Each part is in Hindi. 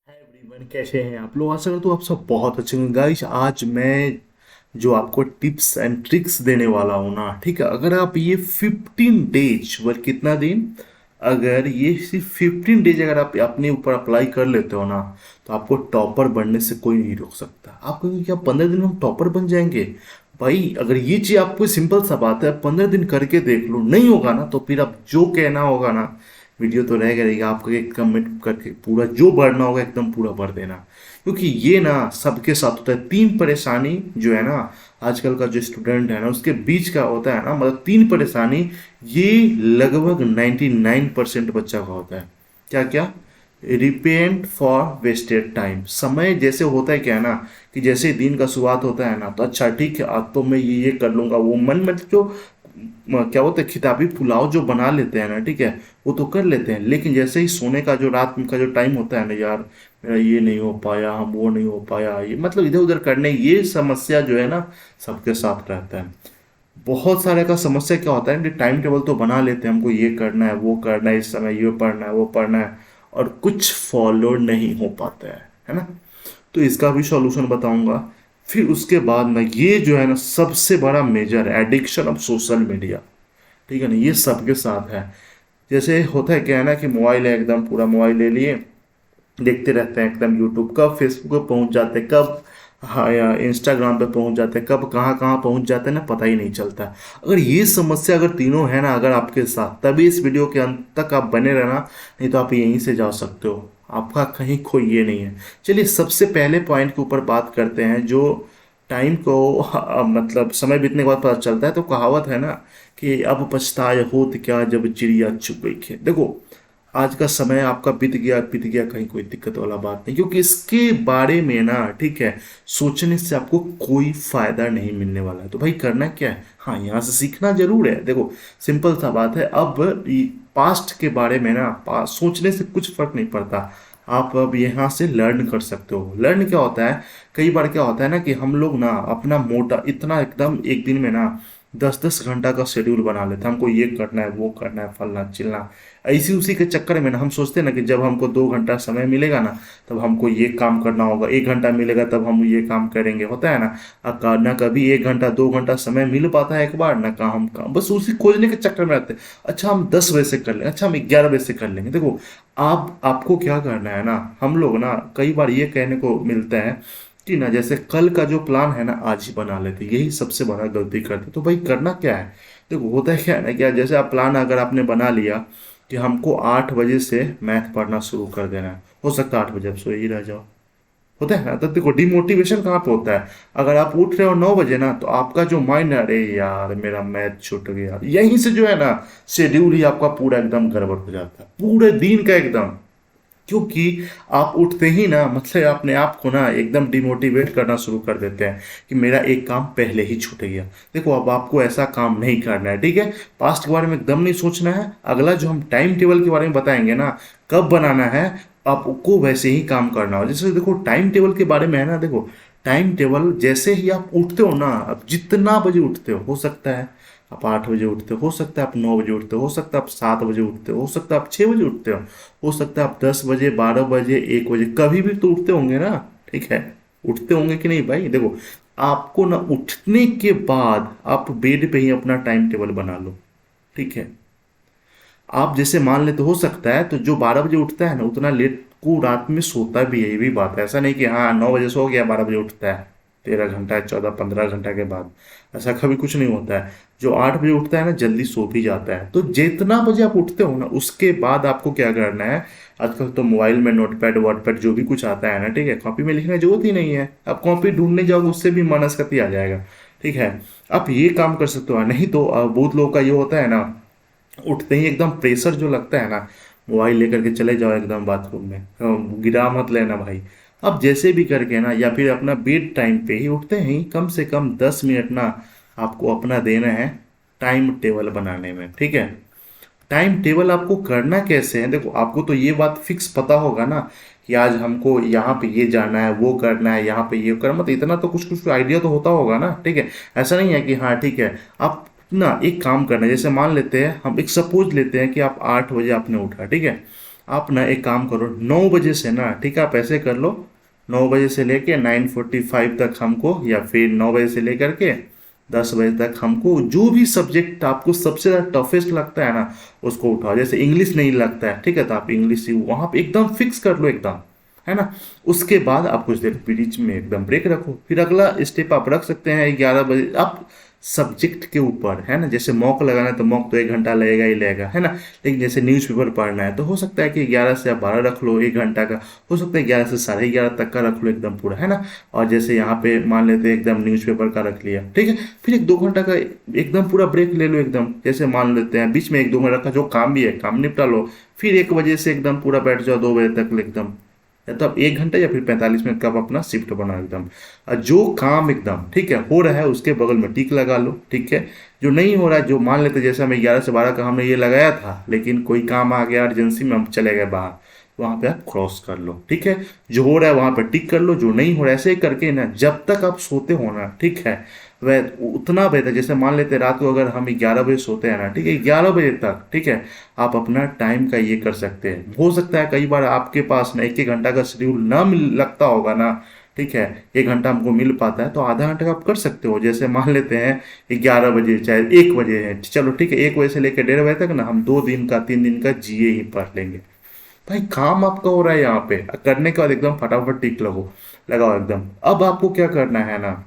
हाय एवरीवन, कैसे हैं आप लोग। आशा करता हूँ आप सब बहुत अच्छे होंगे। गाइस, आज मैं जो आपको टिप्स एंड ट्रिक्स देने वाला हूँ ना, ठीक है। अगर आप ये 15 डेज, वर्क कितना दिन, अगर ये सिर्फ 15 डेज अगर आप अपने ऊपर अप्लाई कर लेते हो ना, तो आपको टॉपर बनने से कोई नहीं रोक सकता। आप कहेंगे क्या 15 दिन में हम टॉपर बन जाएंगे? भाई, अगर ये चीज़ आपको सिंपल सा बात है, 15 दिन करके देख लो, नहीं होगा ना तो फिर आप जो कहना होगा ना, वीडियो तो रहेगा आपको, एक कमेंट करके पूरा जो भरना होगा एकदम पूरा भर देना। क्योंकि ये ना सबके साथ होता है। तीन परेशानी जो है ना, आजकल का जो स्टूडेंट है ना उसके बीच का होता है ना, मतलब तीन परेशानी, ये लगभग 99% बच्चा का होता है। क्या क्या? Repent for wasted time. समय जैसे होता है क्या है ना, कि जैसे दिन का शुरुआत होता है ना, तो अच्छा ठीक है, आज तो मैं ये कर लूंगा, वो मन में जो क्या बोलते हैं, किताबी पुलाव जो बना लेते हैं ना, ठीक है, वो तो कर लेते हैं। लेकिन जैसे ही सोने का जो रात का जो टाइम होता है ना, यार मेरा ये नहीं हो पाया, हम वो नहीं हो पाया, ये मतलब इधर उधर करने, ये समस्या जो है ना सबके साथ रहता है। बहुत सारे का समस्या क्या होता है कि टाइम टेबल तो बना लेते हैं, हमको ये करना है वो करना है, इस समय ये पढ़ना है वो पढ़ना है, और कुछ फॉलो नहीं हो पाता है ना। तो इसका भी सॉल्यूशन बताऊंगा। फिर उसके बाद में ये जो है ना सबसे बड़ा major addiction of social media, ठीक है ना, ये सबके साथ है। जैसे होता है क्या है ना, कि मोबाइल है, एकदम पूरा मोबाइल ले लिए, देखते रहते हैं एकदम, यूट्यूब कब फेसबुक पे पहुंच जाते हैं, कब हाँ या इंस्टाग्राम पे पहुंच जाते हैं, कब कहाँ कहाँ पहुंच जाते हैं ना, पता ही नहीं चलता। अगर ये समस्या अगर तीनों है ना अगर आपके साथ, तभी इस वीडियो के अंत तक आप बने रहना, नहीं तो आप यहीं से जा सकते हो। आपका कहीं कोई ये नहीं है। चलिए सबसे पहले पॉइंट के ऊपर बात करते हैं, जो टाइम को मतलब समय बीतने के बाद पता चलता है। तो कहावत है ना कि अब पछताए होत क्या जब चिड़िया चुग गई खेत। देखो, आज का समय आपका बीत गया, कहीं कोई दिक्कत वाला बात नहीं, क्योंकि इसके बारे में ना, ठीक है, सोचने से आपको कोई फायदा नहीं मिलने वाला है। तो भाई करना क्या है, हाँ यहाँ से सीखना जरूर है। देखो, सिंपल सा बात है। अब पास्ट के बारे में ना सोचने से कुछ फर्क नहीं पड़ता। आप अब यहाँ से लर्न कर सकते हो। लर्न क्या होता है, कई बार क्या होता है ना, कि हम लोग ना अपना मोटा इतना एकदम एक दिन में ना 10-10 घंटा का शेड्यूल बना लेते हैं, हमको ये करना है वो करना है फलना चिलना। ऐसी उसी के चक्कर में ना हम सोचते हैं ना कि जब हमको 2 घंटा समय मिलेगा ना, तब हमको ये काम करना होगा, 1 घंटा मिलेगा तब हम ये काम करेंगे, होता है ना। ना कभी 1 घंटा 2 घंटा समय मिल पाता है एक बार ना, कहाँ हम काम बस उसी खोजने के चक्कर में रहते हैं। अच्छा हम 10 बजे से कर लेंगे, अच्छा हम 11 बजे से कर लेंगे। देखो, आपको क्या करना है ना, हम लोग ना कई बार ये कहने को मिलता है कि ना, जैसे कल का जो प्लान है ना आज ही बना लेते, यही सबसे बड़ा गलती करते। तो भाई करना क्या है, देखो होता है क्या है ना, क्या जैसे आप प्लान अगर आपने बना लिया कि हमको 8 बजे से मैथ पढ़ना शुरू कर देना है, हो सकता है 8 बजे आप सोए ही रह जाओ, होता है ना। तो देखो डिमोटिवेशन कहाँ पे होता है, अगर आप उठ रहे हो 9 बजे ना, तो आपका जो माइंड है, अरे यार मेरा मैथ छूट गया, यहीं से जो है ना शेड्यूल ही आपका पूरा एकदम गड़बड़ हो जाता है, पूरे दिन का एकदम। क्योंकि आप उठते ही ना, मतलब अपने आप को ना एकदम डिमोटिवेट करना शुरू कर देते हैं कि मेरा एक काम पहले ही छूट गया। देखो, अब आपको ऐसा काम नहीं करना है, ठीक है। पास्ट के बारे में एकदम नहीं सोचना है। अगला जो हम टाइम टेबल के बारे में बताएंगे ना, कब बनाना है, आपको वैसे ही काम करना हो। जैसे देखो टाइम टेबल के बारे में है ना, देखो टाइम टेबल जैसे ही आप उठते हो ना, अब जितना बजे उठते हो सकता है आप 8 बजे उठते हो सकता है आप 9 बजे उठते हो सकता है आप 7 बजे उठते हो सकता है आप 6 बजे उठते हो सकता है आप 10 बजे 12 बजे 1 बजे, कभी भी तो उठते होंगे ना, ठीक है। उठते होंगे कि नहीं भाई। देखो, आपको ना उठने के बाद आप बेड पे ही अपना टाइम टेबल बना लो, ठीक है। आप जैसे मान ले तो हो सकता है, तो जो 12 बजे उठता है ना उतना लेट को रात में सोता भी है, ये भी बात है। ऐसा नहीं कि हाँ 9 बजे सो गया 12 बजे उठता है, 13 घंटा 14-15 घंटा के बाद, ऐसा कभी कुछ नहीं होता है। जो 8 बजे उठता है ना जल्दी सो भी जाता है। तो जितना बजे आप उठते हो ना उसके बाद आपको क्या करना है, आजकल तो मोबाइल में नोटपैड वोटपैड जो भी कुछ आता है ना, ठीक है, कॉपी में लिखने की जरूरत ही नहीं है। आप कॉपी ढूंढने जाओगे उससे भी मनस्कती आ जाएगा, ठीक है। आप ये काम कर सकते हो। नहीं तो बहुत लोगों का ये होता है ना, उठते ही एकदम प्रेशर जो लगता है ना, मोबाइल लेकर के चले जाओ एकदम बाथरूम में, गिरा मत लेना भाई। अब जैसे भी करके ना, या फिर अपना बेड टाइम पे ही उठते ही कम से कम 10 मिनट ना आपको अपना देना है टाइम टेबल बनाने में, ठीक है। टाइम टेबल आपको करना कैसे है, देखो आपको तो ये बात फिक्स पता होगा ना, कि आज हमको यहाँ पे ये जाना है वो करना है यहाँ पे ये करना, मतलब इतना तो कुछ कुछ आइडिया तो होता होगा ना, ठीक है। ऐसा नहीं है कि हाँ ठीक है, आप ना एक काम करना है। जैसे मान लेते हैं, हम एक सपोज लेते हैं कि आप 8 बजे आपने उठा, ठीक है। आप ना एक काम करो, 9 बजे से ना, ठीक है, आप ऐसे कर लो, 9 बजे से लेके 9:45 तक हमको, या फिर 9 बजे से लेकर के 10 बजे तक हमको जो भी सब्जेक्ट आपको सबसे ज़्यादा टफेस्ट लगता है ना, उसको उठाओ। जैसे इंग्लिश नहीं लगता है, ठीक है, तो आप इंग्लिश ही वहाँ पे एकदम फिक्स कर लो एकदम, है ना। उसके बाद आप कुछ देर बीच में एकदम ब्रेक रखो, फिर अगला स्टेप आप रख सकते हैं 11 बजे। आप सब्जेक्ट के ऊपर, है ना, जैसे मॉक लगाना है तो मॉक तो 1 घंटा लगेगा ही लगेगा, है ना। लेकिन जैसे न्यूज़पेपर पढ़ना है तो हो सकता है कि 11 से आप 12 रख लो, 1 घंटा का। हो सकता है 11 से 11:30 तक का रख लो एकदम पूरा, है ना। और जैसे यहाँ पे मान लेते हैं एकदम न्यूज़पेपर का रख लिया, ठीक है, फिर 1-2 घंटा का एकदम पूरा ब्रेक ले लो एकदम। जैसे मान लेते हैं बीच में 1-2 घंटा का जो काम भी है काम निपटा लो, फिर 1 बजे से एकदम पूरा बैठ जाओ 2 बजे तक एकदम। या तो आप 1 घंटा या फिर 45 मिनट का आप अपना शिफ्ट बनाओ एकदम। और जो काम एकदम ठीक है हो रहा है उसके बगल में टिक लगा लो, ठीक है। जो नहीं हो रहा है, जो मान लेते जैसे हमें 11 से 12 का हमने ये लगाया था, लेकिन कोई काम आ गया अर्जेंसी में, हम चले गए बाहर, वहाँ पे आप क्रॉस कर लो, ठीक है। जो हो रहा है वहाँ पे टिक कर लो, जो नहीं हो रहा है ऐसे ही करके ना जब तक आप सोते हो ना, ठीक है, वह उतना बेहतर। जैसे मान लेते रात को अगर हम 11 बजे सोते हैं ना, ठीक है, 11 बजे तक, ठीक है, आप अपना टाइम का ये कर सकते हैं। हो सकता है कई बार आपके पास ना 1-1 घंटा का शेड्यूल ना मिल लगता होगा ना, ठीक है, 1 घंटा हमको मिल पाता है तो आधा घंटा का आप कर सकते हो। जैसे मान लेते हैं 11 बजे चाहे 1 बजे है, चलो ठीक है, 1 बजे से लेकर 1:30 बजे तक ना हम 2 दिन का 3 दिन का जीए ही पढ़ लेंगे। भाई काम आपका हो रहा है यहाँ पे, करने के बाद एकदम फटाफट टिक लगाओ एकदम। अब आपको क्या करना है ना,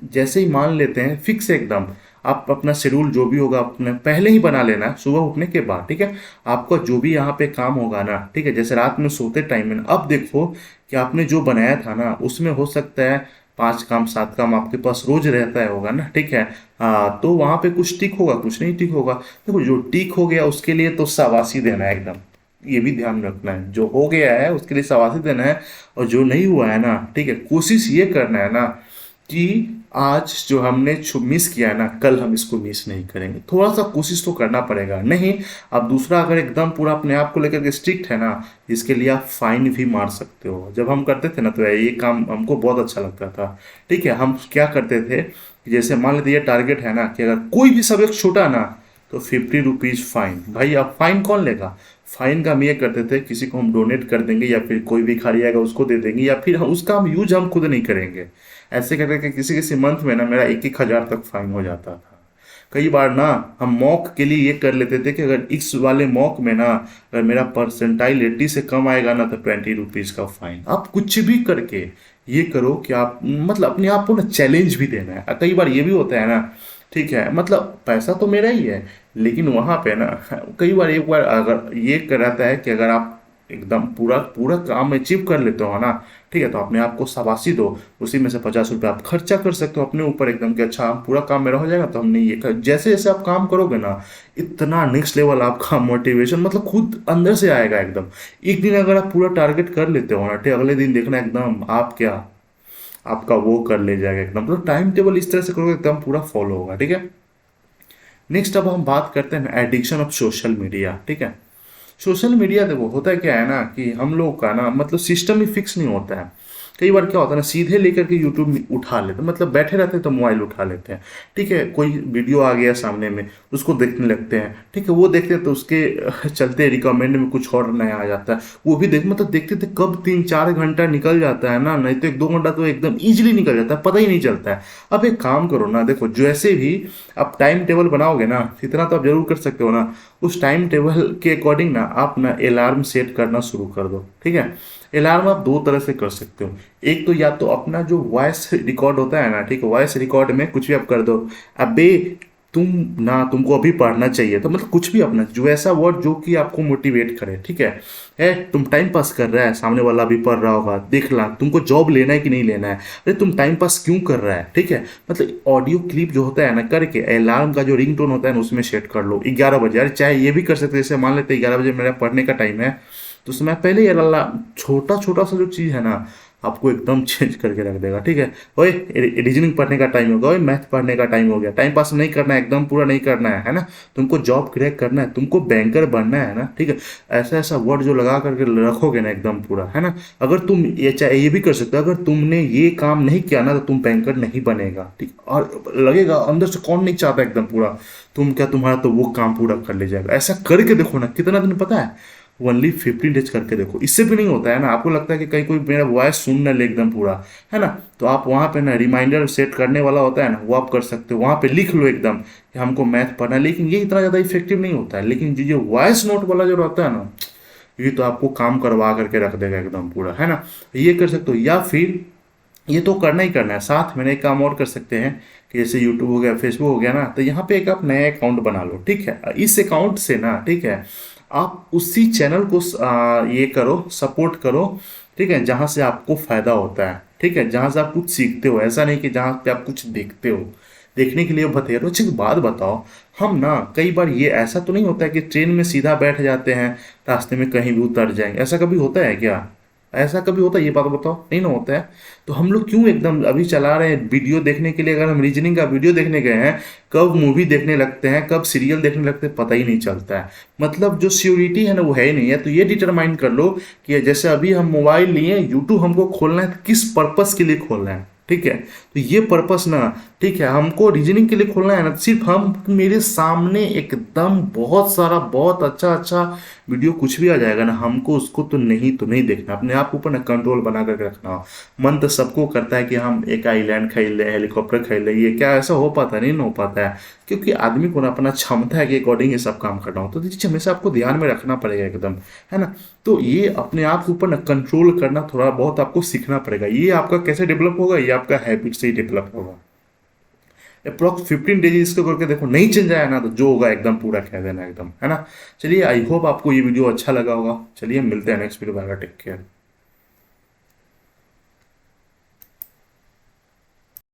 जैसे ही मान लेते हैं फिक्स एकदम, आप अपना शेड्यूल जो भी होगा अपने पहले ही बना लेना सुबह उठने के बाद, ठीक है। आपका जो भी यहाँ पे काम होगा ना, ठीक है, जैसे रात में सोते टाइम में अब देखो कि आपने जो बनाया था ना उसमें हो सकता है 5 काम 7 काम आपके पास रोज रहता है होगा ना, ठीक है। हाँ, तो वहाँ पे कुछ टिक होगा कुछ नहीं टिक होगा। देखो जो टिक हो गया उसके लिए तो शाबाशी देना है एकदम, ये भी ध्यान रखना है। जो हो गया है उसके लिए शाबाशी देना है, और जो नहीं हुआ है ना, ठीक है, कोशिश ये करना है ना कि आज जो हमने मिस किया है ना, कल हम इसको मिस नहीं करेंगे। थोड़ा सा कोशिश तो करना पड़ेगा। नहीं, अब दूसरा अगर एकदम पूरा अपने आप को लेकर के स्ट्रिक्ट है ना, इसके लिए आप फाइन भी मार सकते हो। जब हम करते थे ना तो ये काम हमको बहुत अच्छा लगता था, ठीक है। हम क्या करते थे कि जैसे मान लेते ये टारगेट है ना कि अगर कोई भी सब्जेक्ट छूटा ना तो 50 रुपीज़ फाइन। भाई अब फाइन कौन लेगा? फाइन का हम ये करते थे किसी को हम डोनेट कर देंगे, या फिर कोई भिखारी आएगा उसको दे देंगे, या फिर उसका हम यूज हम खुद नहीं करेंगे। ऐसे करके किसी किसी मंथ में ना मेरा 1-1 हज़ार तक फाइन हो जाता था। कई बार ना हम मॉक के लिए ये कर लेते थे कि अगर इस वाले मॉक में ना अगर मेरा परसेंटाइल 80 से कम आएगा ना तो 20 रुपीज़ का फाइन। आप कुछ भी करके ये करो कि आप मतलब अपने आप को ना चैलेंज भी देना है। कई बार ये भी होता है ना, ठीक है, मतलब पैसा तो मेरा ही है, लेकिन वहाँ पे ना कई बार एक बार अगर ये रहता है कि अगर आप एकदम पूरा पूरा काम अचीव कर लेते हो ना, ठीक है, तो अपने आप को शाबाशी दो। उसी में से 50 रुपये आप खर्चा कर सकते हो अपने ऊपर एकदम कि अच्छा पूरा काम मेरा हो जाएगा तो हमने ये कर। जैसे जैसे आप काम करोगे ना इतना नेक्स्ट लेवल आपका मोटिवेशन मतलब खुद अंदर से आएगा एकदम। एक दिन अगर आप पूरा टारगेट कर लेते हो ना, ठीक, अगले दिन देखना एकदम आप क्या आपका वो कर ले जाएगा एकदम। तो टाइम टेबल इस तरह से करोगे एकदम पूरा फॉलो होगा, ठीक है। नेक्स्ट अब हम बात करते हैं एडिक्शन ऑफ सोशल मीडिया, ठीक है। सोशल मीडिया देखो होता है क्या है ना कि हम लोग का ना मतलब सिस्टम ही फिक्स नहीं होता है। कई बार क्या होता है ना सीधे लेकर के यूट्यूब में उठा लेते हैं, मतलब बैठे रहते हैं तो मोबाइल उठा लेते हैं, ठीक है। कोई वीडियो आ गया सामने में उसको देखने लगते हैं, ठीक है। वो देखते हैं तो उसके चलते रिकमेंड में कुछ और नया आ जाता है, वो भी देख मतलब देखते थे कब 3-4 घंटा निकल जाता है ना, नहीं तो 1-2 घंटा तो एकदम ईजिली निकल जाता है, पता ही नहीं चलता है। अब एक काम करो ना, देखो जैसे भी आप टाइम टेबल बनाओगे ना, इतना तो आप जरूर कर सकते हो ना, उस टाइम टेबल के अकॉर्डिंग ना आप ना अलार्म सेट करना शुरू कर दो, ठीक है। अलार्म आप 2 तरह से कर सकते हो। एक तो या तो अपना जो वॉइस रिकॉर्ड होता है ना, ठीक है, वॉइस रिकॉर्ड में कुछ भी आप कर दो, अबे तुम ना तुमको अभी पढ़ना चाहिए, तो मतलब कुछ भी अपना जो ऐसा वर्ड जो कि आपको मोटिवेट करे, ठीक है तुम टाइम पास कर रहा है, सामने वाला भी पढ़ रहा होगा, देख ला तुमको जॉब लेना है कि नहीं लेना है, अरे तुम टाइम पास क्यों कर रहा है, ठीक है। मतलब ऑडियो क्लिप जो होता है ना करके अलार्म का जो रिंग टोन होता है ना उसमें सेट कर लो 11 बजे। अरे चाहे ये भी कर सकते हैं, जैसे मान लेते हैं 11 बजे मेरा पढ़ने का टाइम है, तो उसमें पहले ही अल्लाह छोटा छोटा सा जो चीज़ है ना आपको एकदम चेंज करके रख देगा, ठीक है। ओए रीजनिंग पढ़ने का टाइम होगा, ओए मैथ पढ़ने का टाइम हो गया, टाइम पास नहीं करना है, एकदम पूरा नहीं करना है ना, तुमको जॉब क्रैक करना है, तुमको बैंकर बनना है ना, ठीक है। ऐसा ऐसा वर्ड जो लगा करके रखोगे ना एकदम पूरा, है ना। अगर तुम ये चाहे ये भी कर सकते हो, अगर तुमने ये काम नहीं किया ना तो तुम बैंकर नहीं बनेगा, ठीक। और लगेगा अंदर से कौन नहीं चाहता एकदम पूरा तुम क्या तुम्हारा तो वो काम पूरा कर ले जाएगा। ऐसा करके देखो ना कितना दिन पता है ओनली 15 डेज करके देखो, इससे भी नहीं होता है ना, आपको लगता है कि कहीं कोई मेरा वॉइस सुन ना ले एकदम पूरा, है ना, तो आप वहाँ पे ना रिमाइंडर सेट करने वाला होता है ना, वो आप कर सकते हो, वहाँ पे लिख लो एकदम कि हमको मैथ पढ़ना है, लेकिन ये इतना ज़्यादा इफेक्टिव नहीं होता है, लेकिन जो वॉइस नोट वाला जो रहता है ना, ये तो आपको काम करवा करके रख देगा एकदम पूरा, है ना, ये कर सकते हो। या फिर ये तो करना ही करना है, साथ में एक काम और कर सकते हैं कि जैसे यूट्यूब हो गया, फेसबुक हो गया ना, तो यहाँ पे एक आप नया अकाउंट बना लो, ठीक है, इस अकाउंट से ना, ठीक है, आप उसी चैनल को ये करो, सपोर्ट करो, ठीक है, जहाँ से आपको फायदा होता है, ठीक है, जहाँ से आप कुछ सीखते हो, ऐसा नहीं कि जहाँ पे आप कुछ देखते हो, देखने के लिए बता तो। अच्छा एक बात बताओ, हम ना कई बार ये ऐसा तो नहीं होता है कि ट्रेन में सीधा बैठ जाते हैं, रास्ते में कहीं भी उतर जाएंगे, ऐसा कभी होता है क्या? ऐसा कभी होता है? ये बात बताओ, नहीं ना होता है। तो हम लोग क्यों एकदम अभी चला रहे हैं वीडियो देखने के लिए, अगर हम रीजनिंग का वीडियो देखने गए हैं, कब मूवी देखने लगते हैं, कब सीरियल देखने लगते हैं, पता ही नहीं चलता है। मतलब जो श्योरिटी है ना, वो है ही नहीं है। तो ये डिटरमाइन कर लो कि जैसे अभी हम मोबाइल लिए, यूट्यूब हमको खोलना है, तो किस पर्पस के लिए खोलना है, ठीक है, तो ये पर्पस ना, ठीक है, हमको रीजनिंग के लिए खोलना है ना, सिर्फ हम मेरे सामने एकदम बहुत सारा बहुत अच्छा अच्छा वीडियो कुछ भी आ जाएगा ना, हमको उसको तो नहीं देखना, अपने आप के ऊपर ना कंट्रोल बना करके रखना हो। मन तो सबको करता है कि हम एक आइलैंड खरीद लें, हेलीकॉप्टर खरीद लें, ये क्या ऐसा हो पाता है? नहीं ना हो पाता है, क्योंकि आदमी को ना अपना क्षमता है कि अकॉर्डिंग ये सब काम करना हो, तो ये चीज़ हमेशा आपको ध्यान में रखना पड़ेगा एकदम, है ना। तो ये अपने आप के ऊपर ना कंट्रोल करना थोड़ा बहुत आपको सीखना पड़ेगा। ये आपका कैसे डेवलप होगा? ये आपका हैबिट से ही डेवलप होगा। अप्रॉक्स 15 डेज इसको करके देखो, नहीं चेंज आया ना, तो जो होगा एकदम पूरा कह देना एकदम, है ना। चलिए, आई होप आपको ये वीडियो अच्छा लगा होगा। चलिए मिलते हैं नेक्स्ट वीडियो में, टेक केयर।